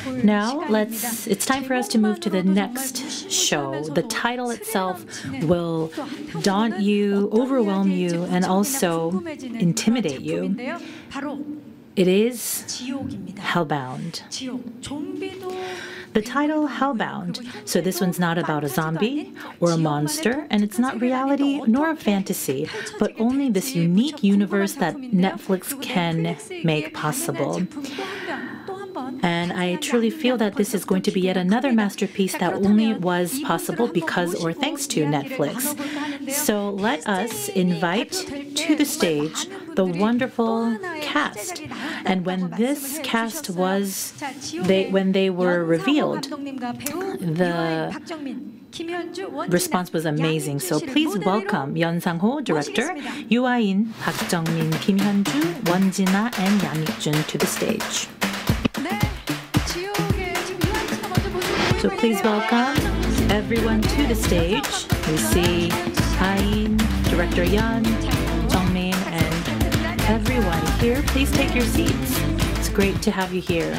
Now, it's time for us to move to the next show. The title itself will daunt you, overwhelm you, and also intimidate you. It is Hellbound. The title, Hellbound. So this one's not about a zombie or a monster, and it's not reality nor a fantasy, but only this unique universe that Netflix can make possible. And I truly feel that this is going to be yet another masterpiece that only was possible because or thanks to Netflix. So let us invite to the stage the wonderful cast. And when this cast when they were revealed, the response was amazing. So please welcome Yeon Sang-ho, director, Yoo-Ah-in, Park Jung-min, Kim Hyun-ju, Won-jina, and Yang Ik-jun to the stage. So please welcome everyone to the stage. We see Ah-in, director Yeon, Jung-min, and everyone here. Please take your seats. It's great to have you here.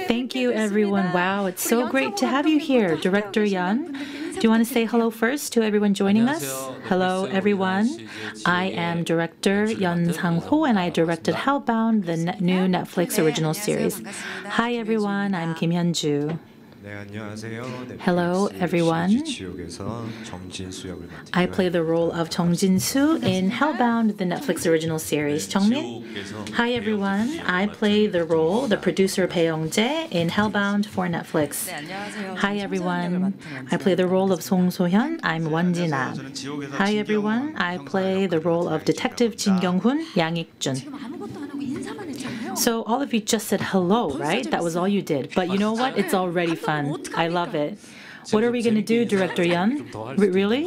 Thank you, everyone. Wow, it's so great to have you here. Director Yeon, do you want to say hello first to everyone joining us? Hello, everyone. I am director Yeon Sang-ho, and I directed Hellbound, the new Netflix original series. Hi, everyone. I'm Kim Hyun-ju. Hello, everyone. I play the role of Jung Jin-soo in Hellbound, the Netflix original series. Jung-min. Hi, everyone. I play the role, the producer Bae Young-jae in Hellbound for Netflix. Hi, everyone. I play the role of Song So-hyun. I'm Won-jina. Hi, everyone. I play the role of Detective Jin Kyung-hoon, Yang Ik-jun. So all of you just said hello, right? That was all you did. But you know what? It's already fun. I love it. What are we going to do, Director Yeon? Really?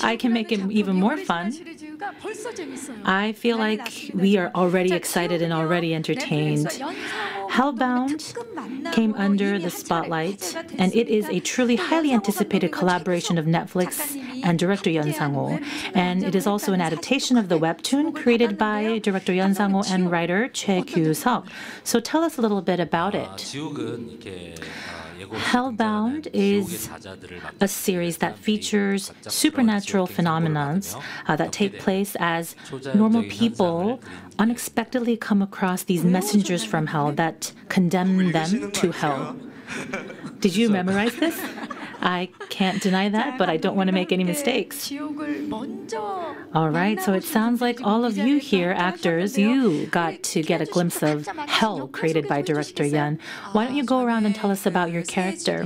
I can make it even more fun. I feel like we are already excited and already entertained. Hellbound came under the spotlight, and it is a truly highly anticipated collaboration of Netflix and director Yeon Sang-ho. And it is also an adaptation of the webtoon created by director Yeon Sang-ho and writer Choi Kyu-seok. So tell us a little bit about it. Hellbound is a series that features supernatural phenomena that take place as normal people unexpectedly come across these messengers from hell that condemn them to hell. Did you memorize this? I can't deny that, but I don't want to make any mistakes. All right, so it sounds like all of you here, actors, you got to get a glimpse of hell created by director Yeon. Why don't you go around and tell us about your character?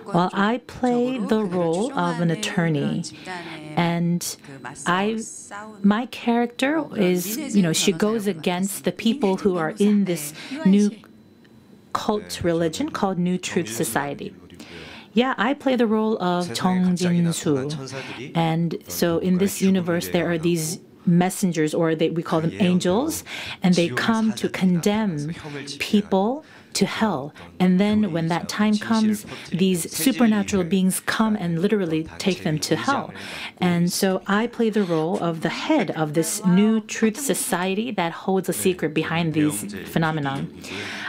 Well, I play the role of an attorney, and my character is, she goes against the people who are in this new cult religion called New Truth Society. Yeah, I play the role of Jung Jin-soo. And so in this universe, there are these messengers, or we call them angels, and they come to condemn people to hell. And then when that time comes, these supernatural beings come and literally take them to hell. And so I play the role of the head of this New Truth Society that holds a secret behind these phenomena.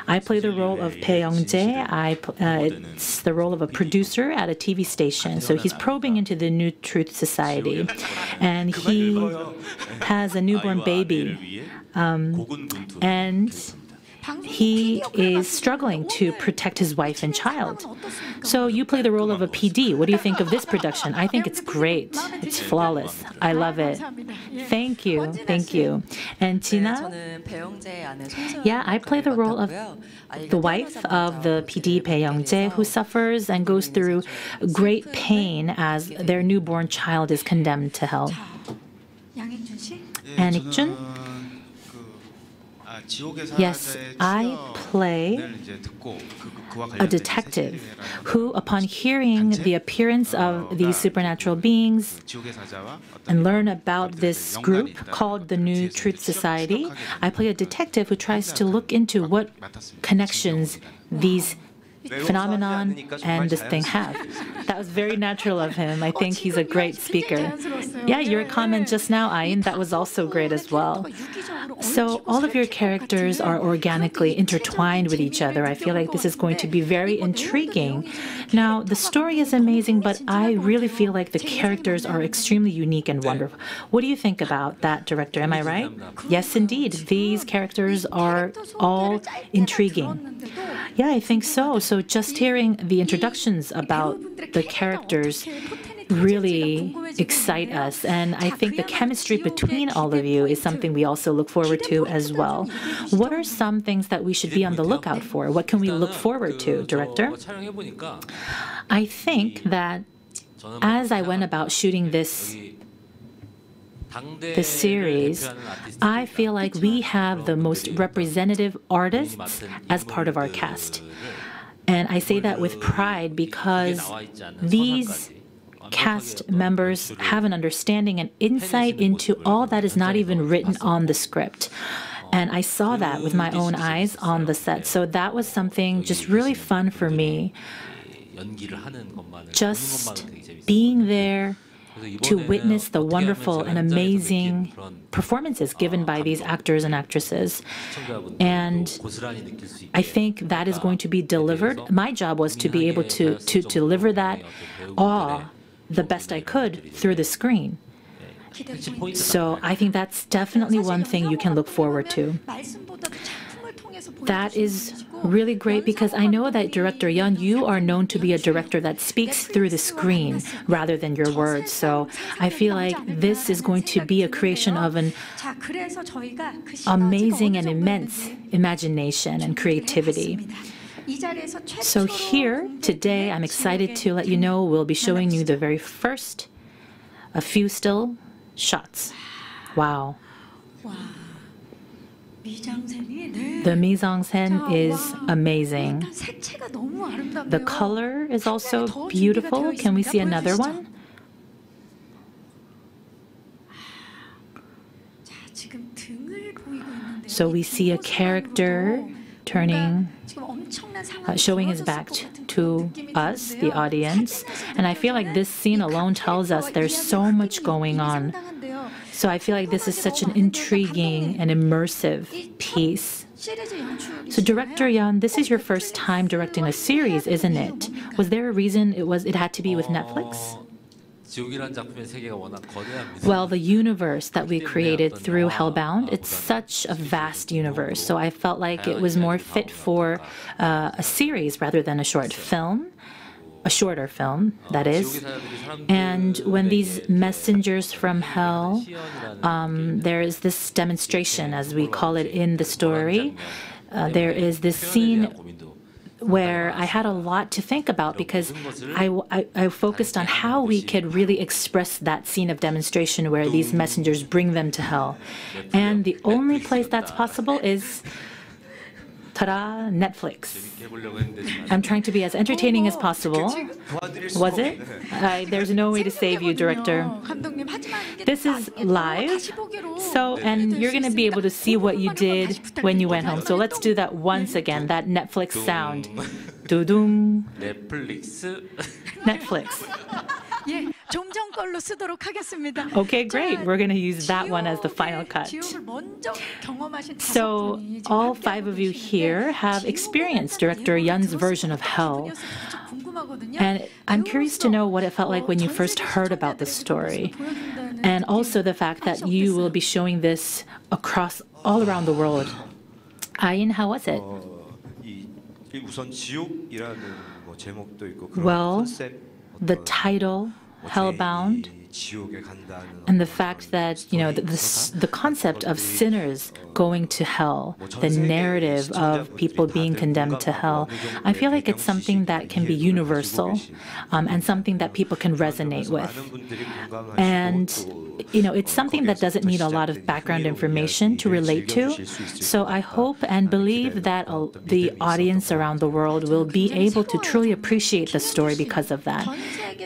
I play the role of Bae Young-jae. It's the role of a producer at a TV station. So he's probing into the New Truth Society. And he has a newborn baby. And he is struggling to protect his wife and child. So you play the role of a PD. What do you think of this production? I think it's great. It's flawless. I love it. Thank you. Thank you. And Jina? Yeah, I play the role of the wife of the PD, Bae Young-jae, who suffers and goes through great pain as their newborn child is condemned to hell. And Ik-jun? Yes, I play a detective who, upon hearing the appearance of these supernatural beings and learn about this group called the New Truth Society, I play a detective who tries to look into what connections these phenomenon and this thing have. That was very natural of him. I think he's a great speaker. Yeah, your comment just now, Ayin, that was also great as well. So all of your characters are organically intertwined with each other. I feel like this is going to be very intriguing. Now, the story is amazing, but I really feel like the characters are extremely unique and wonderful. What do you think about that, director? Am I right? Yes, indeed. These characters are all intriguing. Yeah, I think so. So just hearing the introductions about the characters really excite us. And I think the chemistry between all of you is something we also look forward to as well. What are some things that we should be on the lookout for? What can we look forward to, director? I think that as I went about shooting this series, I feel like we have the most representative artists as part of our cast. And I say that with pride because these cast members have an understanding and insight into all that is not even written on the script. And I saw that with my own eyes on the set. So that was something just really fun for me. Just being there to witness the wonderful and amazing performances given by these actors and actresses. And I think that is going to be delivered. My job was to be able to deliver that awe the best I could through the screen. So I think that's definitely one thing you can look forward to. That is really great because I know that Director Yeon, you are known to be a director that speaks through the screen rather than your words. So I feel like this is going to be a creation of an amazing and immense imagination and creativity. So here, today, I'm excited to let you know we'll be showing you the very first, a few still shots. Wow. The mise-en-scène is amazing. The color is also beautiful. Can we see another one? So we see a character turning, showing his back to us, the audience. And I feel like this scene alone tells us there's so much going on. So I feel like this is such an intriguing and immersive piece. So Director Yeon, this is your first time directing a series, isn't it? Was there a reason it had to be with Netflix? Well, the universe that we created through Hellbound, it's such a vast universe. So I felt like it was more fit for a series rather than a short film. A shorter film, that is. And when these messengers from hell, there is this demonstration, as we call it in the story. There is this scene where I had a lot to think about because I focused on how we could really express that scene of demonstration where these messengers bring them to hell. And the only place that's possible is ta-da, Netflix. I'm trying to be as entertaining as possible. Was it? There's no way to save you, director. This is live, so, and you're going to be able to see what you did when you went home. So let's do that once again, that Netflix sound. Doo-doom. Netflix. Okay, great. We're going to use that one as the final cut. So all 5 of you here have experienced Director Yeon's version of hell. And I'm curious to know what it felt like when you first heard about the story. And also the fact that you will be showing this across all around the world. Ayin, how was it? Well, the title, Hellbound, and the fact that, you know, the concept of sinners going to hell, the narrative of people being condemned to hell, I feel like it's something that can be universal and something that people can resonate with. And, you know, it's something that doesn't need a lot of background information to relate to. So I hope and believe that the audience around the world will be able to truly appreciate the story because of that.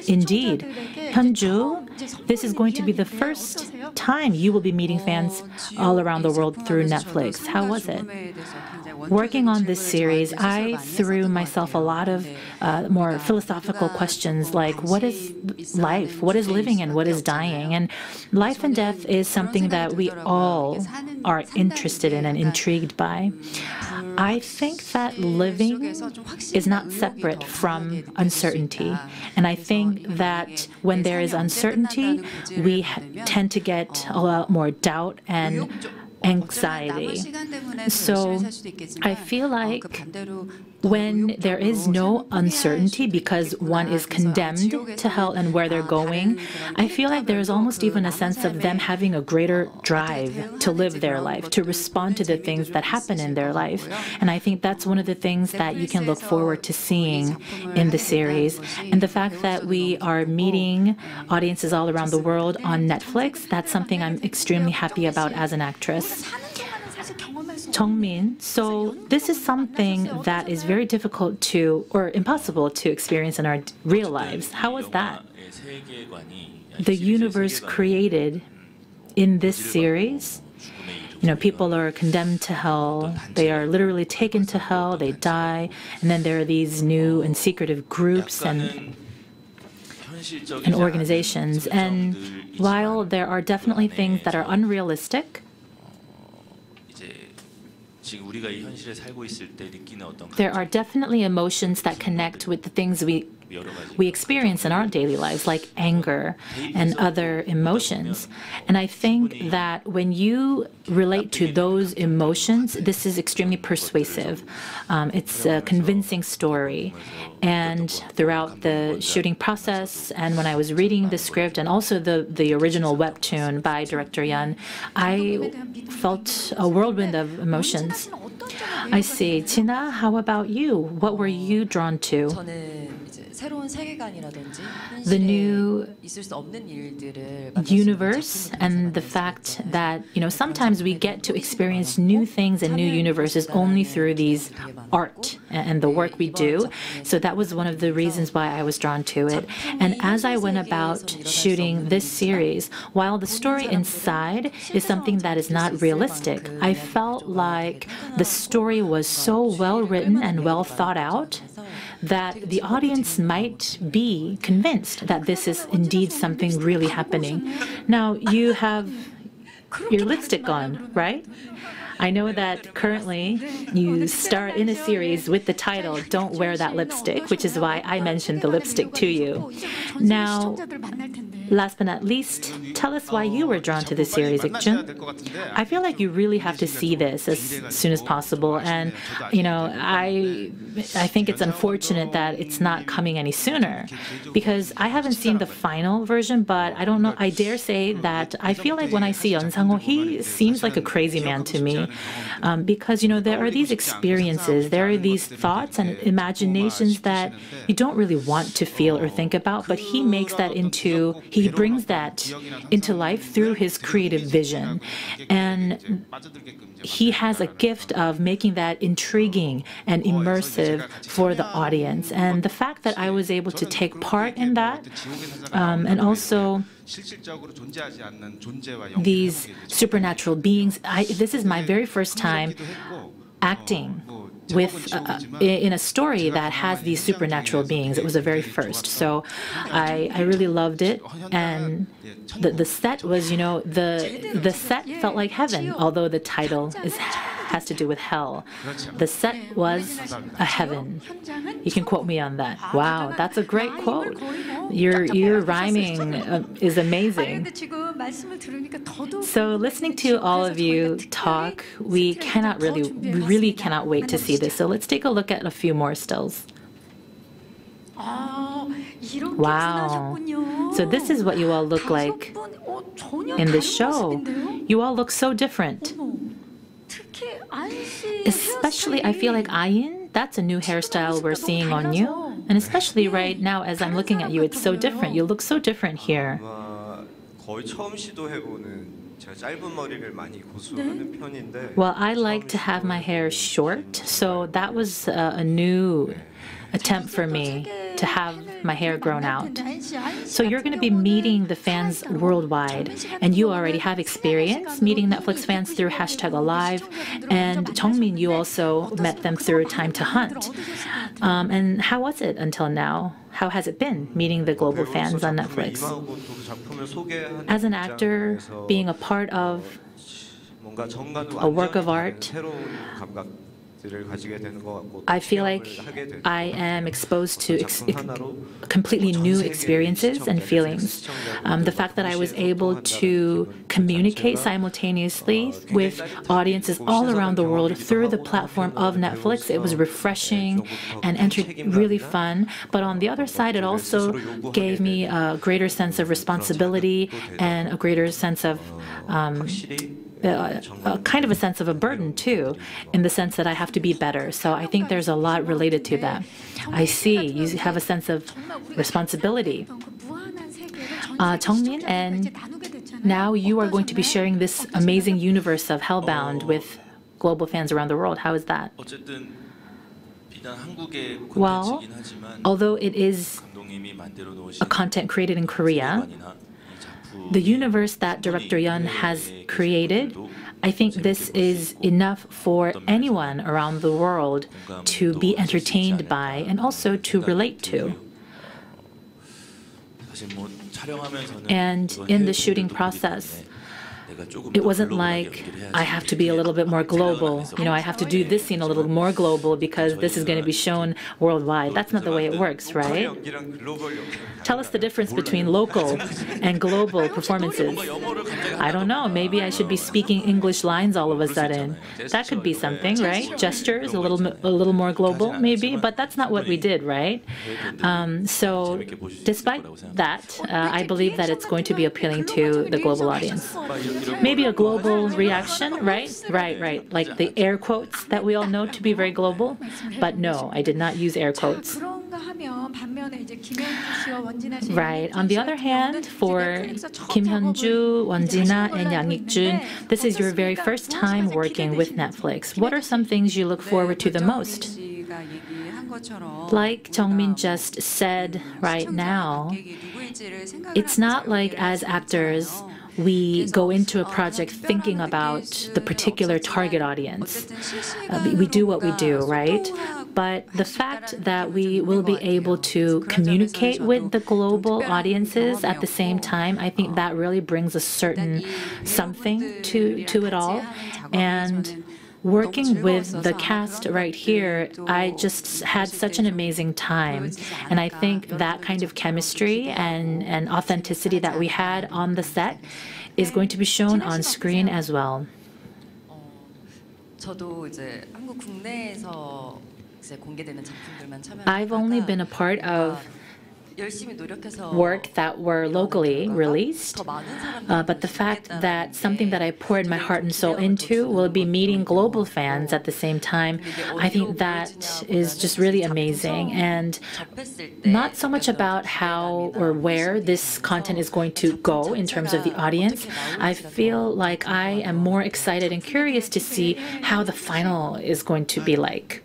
Indeed, Hyunju, this is going to be the first time, you will be meeting fans all around the world through Netflix. How was it? Working on this series, I threw myself a lot of more philosophical questions like, what is life? What is living and what is dying? And life and death is something that we all are interested in and intrigued by. I think that living is not separate from uncertainty. And I think that when there is uncertainty, we tend to get a lot more doubt and anxiety. So I feel like when there is no uncertainty because one is condemned to hell and where they're going, I feel like there is almost even a sense of them having a greater drive to live their life, to respond to the things that happen in their life. And I think that's one of the things that you can look forward to seeing in the series. And the fact that we are meeting audiences all around the world on Netflix, that's something I'm extremely happy about as an actress. Jungmin, so this is something that is very difficult to, or impossible to experience in our real lives. How was that? The universe created in this series, people are condemned to hell. They are literally taken to hell. They die. And then there are these new and secretive groups and organizations. And while there are definitely things that are unrealistic, there are definitely emotions that connect with the things we experience in our daily lives, like anger and other emotions. And I think that when you relate to those emotions, this is extremely persuasive. It's a convincing story. And throughout the shooting process, and when I was reading the script, and also the original webtoon by director Yan, I felt a whirlwind of emotions. I see. Tina, how about you? What were you drawn to? The new universe and the fact that, sometimes we get to experience new things and new universes only through these art and the work we do. So that was one of the reasons why I was drawn to it. And as I went about shooting this series, while the story inside is something that is not realistic, I felt like the story was so well written and well thought out that the audience might be convinced that this is indeed something really happening. Now, you have your lipstick on, right? I know that currently you star in a series with the title, Don't Wear That Lipstick, which is why I mentioned the lipstick to you. Now, last but not least, tell us why you were drawn to this series, Ik-jun. I feel like you really have to see this as soon as possible. And, I think it's unfortunate that it's not coming any sooner because I haven't seen the final version, but I don't know. I dare say that I feel like when I see Yeon Sang-ho, he seems like a crazy man to me. Because, there are these experiences, there are these thoughts and imaginations that you don't really want to feel or think about, but he makes that he brings that into life through his creative vision. And he has a gift of making that intriguing and immersive for the audience. And the fact that I was able to take part in that, and also these supernatural beings, this is my very first time acting with in a story that has these supernatural beings. It was the very first, so I really loved it. And the set was, the set felt like heaven, although the title has to do with hell. The set was a heaven. You can quote me on that. Wow, that's a great quote. Your rhyming is amazing. So listening to all of you talk, we really cannot wait to see this. So let's take a look at a few more stills. Wow. So this is what you all look like in this show. You all look so different. Especially, I feel like Ayin, that's a new hairstyle we're seeing on you. And especially right now, as I'm looking at you, it's so different. You look so different here. Well, I like to have my hair short, so that was a new attempt for me to have my hair grown out. So you're going to be meeting the fans worldwide, and you already have experience meeting Netflix fans through #Alive, and Jungmin, you also met them through Time to Hunt. And how was it until now? How has it been meeting the global fans on Netflix? As an actor, being a part of a work of art, I feel like I am exposed to completely new experiences and feelings. The fact that I was able to communicate simultaneously with audiences all around the world through the platform of Netflix, it was refreshing and really fun. But on the other side, it also gave me a greater sense of responsibility and a greater sense of kind of a sense of a burden too, in the sense that I have to be better. So I think there's a lot related to that. I see, you have a sense of responsibility. Jungmin, and now you are going to be sharing this amazing universe of Hellbound with global fans around the world. How is that? Well, although it is a content created in Korea, the universe that director Yeon has created, I think this is enough for anyone around the world to be entertained by and also to relate to. And in the shooting process, it wasn't like I have to be a little bit more global. I have to do this scene a little more global because this is going to be shown worldwide. That's not the way it works, right? Tell us the difference between local and global performances. I don't know. Maybe I should be speaking English lines all of a sudden. That could be something, right? Gestures, a little more global, maybe. But that's not what we did, right? So despite that, I believe that it's going to be appealing to the global audience. Maybe a global reaction, right? Right. Like the air quotes that we all know to be very global. But no, I did not use air quotes. Right. On the other hand, for Kim Hyun-ju, Won-jina, and Yang Ik-jun, this is your very first time working with Netflix. What are some things you look forward to the most? Like Jungmin just said right now, it's not like as actors, we go into a project thinking about the particular target audience. We do what we do, right? But the fact that we will be able to communicate with the global audiences at the same time, I think that really brings a certain something to it all. And working with the cast right here, I just had such an amazing time. And I think that kind of chemistry and authenticity that we had on the set is going to be shown on screen as well. I've only been a part of work that were locally released, but the fact that something that I poured my heart and soul into will be meeting global fans at the same time, I think that is just really amazing. And not so much about how or where this content is going to go in terms of the audience. I feel like I am more excited and curious to see how the final is going to be like.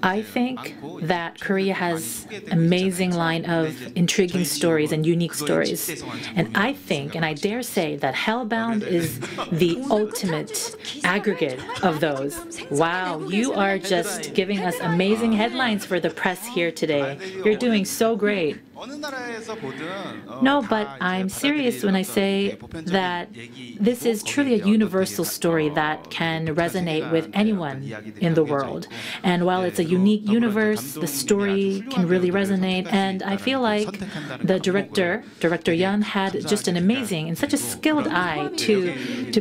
I think that Korea has an amazing line of intriguing stories and unique stories. And I think, and I dare say, that Hellbound is the ultimate aggregate of those. Wow, you are just giving us amazing headlines for the press here today. You're doing so great. No, but I'm serious when I say that this is truly a universal story that can resonate with anyone in the world. And while it's a unique universe, the story can really resonate. And I feel like the director Yeon, had just an amazing and such a skilled eye to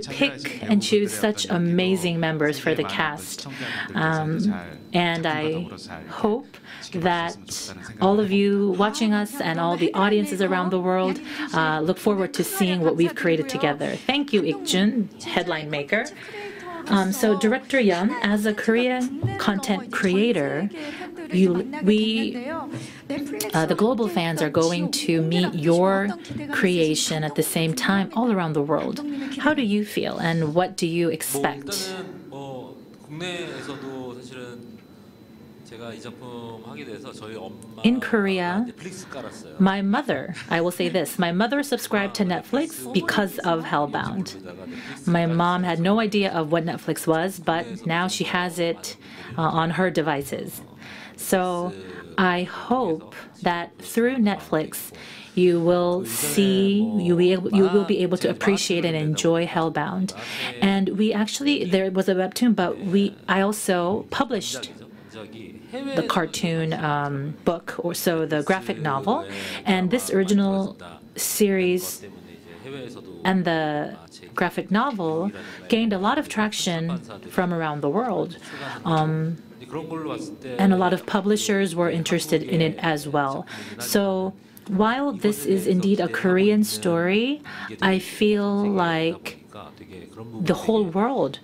pick and choose such amazing members for the cast. And I hope that all of you watching us and all the audiences around the world look forward to seeing what we've created together. Thank you, Ik-jun, headline maker. So Director Yeon, as a Korean content creator, the global fans are going to meet your creation at the same time all around the world. How do you feel and what do you expect? In Korea, my mother, I will say this, my mother subscribed to Netflix because of Hellbound. My mom had no idea of what Netflix was, but now she has it on her devices. So I hope that through Netflix, you will be able to appreciate and enjoy Hellbound. And there was a webtoon, but I also published the cartoon book, or so the graphic novel, and this original series and the graphic novel gained a lot of traction from around the world. And a lot of publishers were interested in it as well. So while this is indeed a Korean story, I feel like the whole world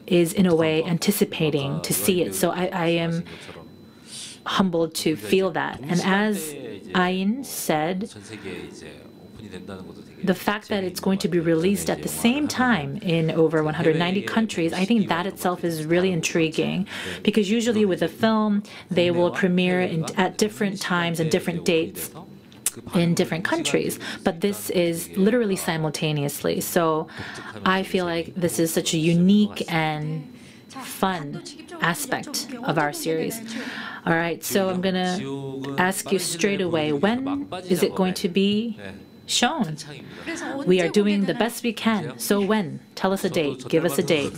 is in a way anticipating to see it. So I am humbled to feel that. And as Ain said, the fact that it's going to be released at the same time in over 190 countries, I think that itself is really intriguing, because usually with a film, they will premiere at different times and different dates in different countries, but this is literally simultaneously. So I feel like this is such a unique and fun aspect of our series. All right, so I'm gonna ask you straight away, when is it going to be shown? We are doing the best we can. So when? Tell us a date. Give us a date.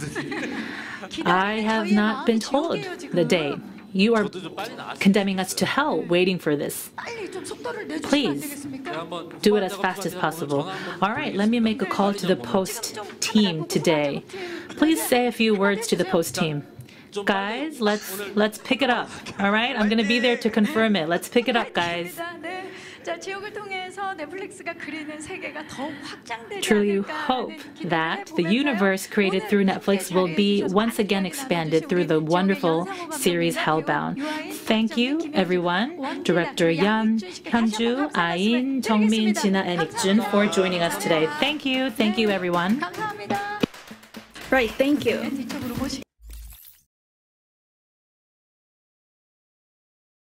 I have not been told the date. You are condemning us to hell waiting for this. Please do it as fast as possible. All right, let me make a call to the Post team today. Please say a few words to the Post team. Guys, let's pick it up. All right, I'm going to be there to confirm it. Let's pick it up, guys. Truly hope that the universe created through Netflix will be once again expanded through the wonderful series Hellbound. Thank you, everyone. Director Yan, Hyunju, Ain, Jungmin, Jina, and Ikjun for joining us today. Thank you. Thank you, everyone. Right, thank you.